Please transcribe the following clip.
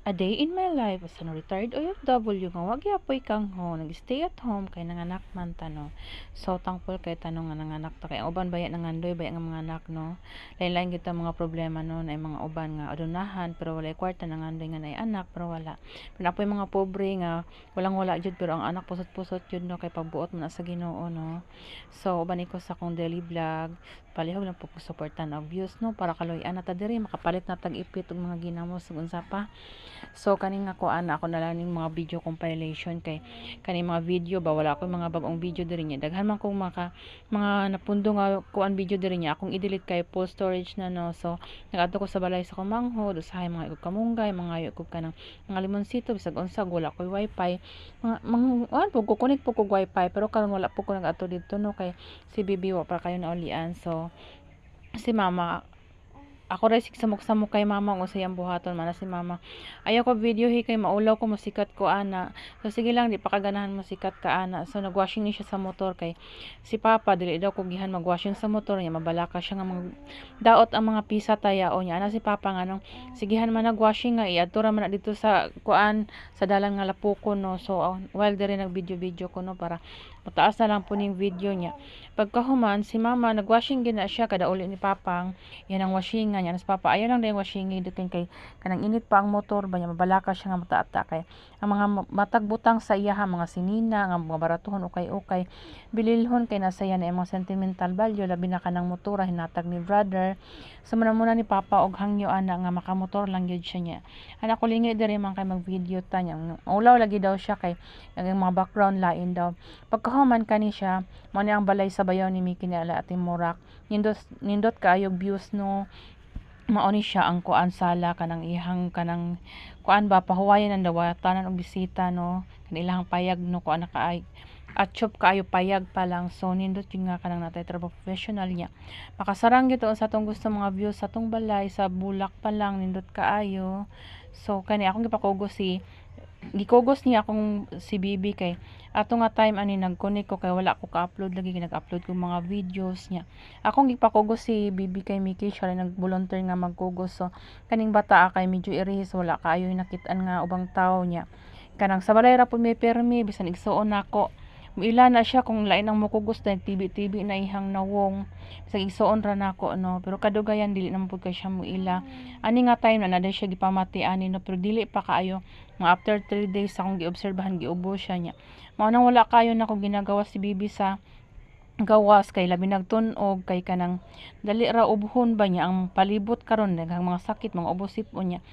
A day in my life as an retired OFW nga wag apoy kang ho nag-stay at home kay nanganak man ta no. So thankful kay tanong nga nanganak ta kay uban baya nangandoy baya nga mga anak no. Lain-lain kita mga problema no ay mga uban nga adunahan pero walay kwarta nangandoy nga nay anak pero wala. Pero apoy mga pobre nga walang wala jud pero ang anak pusot-pusot jud no kay pagbuot man na sa Ginoo no. So uban ko sa akong daily vlog palihog lang po suportan og views no para kaloy-an na ta diri makapalit na tag ipit og mga ginamos ug unsa pa. So kaning ako ana ako na lang ning mga video compilation kay kaning mga video ba wala ko mga bagong video diri niya daghan man kong mga napundo nga kuan video diri niya akong i-delete kay full storage na no. So nagadto ko sa balay sa kumanghod usahay mga ikog kamunggay mga ikog kanang mga limonsito bisag unsa wala koy wifi mga pug ko connect po kog wifi pero karon wala po ko nag-ato dito no kay si bibi wa pa kayo naulian. So si mama ako rin samok-samok kay mama kung sayang buhaton man na si mama. Ayaw ko video kay maulaw ko musikat ko ana. So sige lang di pa kaganahan musikat ka ana. So nagwashing ni siya sa motor kay si papa dili daw ko gihan magwashing sa motor niya mabalaka siya nga daot ang mga pisa tayao niya. Ana si papa nga nang sigihan man nagwashing nga iadto ra man na dito sa kuan sa dalan nga lapukon no. So while diri nag video ko no para mataas na lang po ning video niya. Pagkahuman si mama nagwashing gina siya kada uli ni papang yan ang washing niya nas papa ayaw lang dayong washing dutin kay kanang init pa ang motor ba niya mabalaka siya nga mataata kay ang mga matag butang sa iya mga sinina nga mga baratuhon ukay bililhon kay nasaya na mga sentimental value labi na kanang motora hinatag ni brother. So muna ni papa og hangyo ana nga makamotor lang gyud siya niya. Ana ko lingi diri man kay mag video ta niya ulaw lagi daw siya kay ang mga background lain daw. Pagkahuman kani siya mo ni ang balay sa bayaw ni Miki ni ala ating Morak nindot kaayog views no. Mao ni siya ang kuan sala kanang ihang kanang kuan ba pahuwayan ang dawatanan og bisita no kanang payag no kuan na kaay at chop kaayo payag pa lang. So nindot yun nga kanang natay trabaho professional niya makasarang gito sa atong gusto mga views sa atong balay sa bulak pa lang nindot kaayo. So kani akong gikugos niya akong si Bibi kay ato nga time ani nag-connect ko kay wala ko ka-upload lagi nag-upload ko mga videos niya. Akong gipakugos si Bibi kay Miki siya rin nag-volunteer nga magkugos. So kaning bata kay medyo irihis wala kaayo nakit-an nga ubang tawo niya. Kanang sa balay ra pud may permi bisan igsuon nako. Muila na siya kung lain ang mukugos na TV na ihang nawong sa igsuon ra nako no pero kadugayan dili na pud kay siya muila. Ani nga time na naday siya gipamati ani no pero dili pa kaayo mga after 3 days akong giobserbahan giubo siya niya. Mao nang wala kayo na ko ginagawa si Bibi sa gawas kay labi nagtun-og kay kanang dali ra ubhon ba niya ang palibot karon daghang mga sakit mga ubosip niya.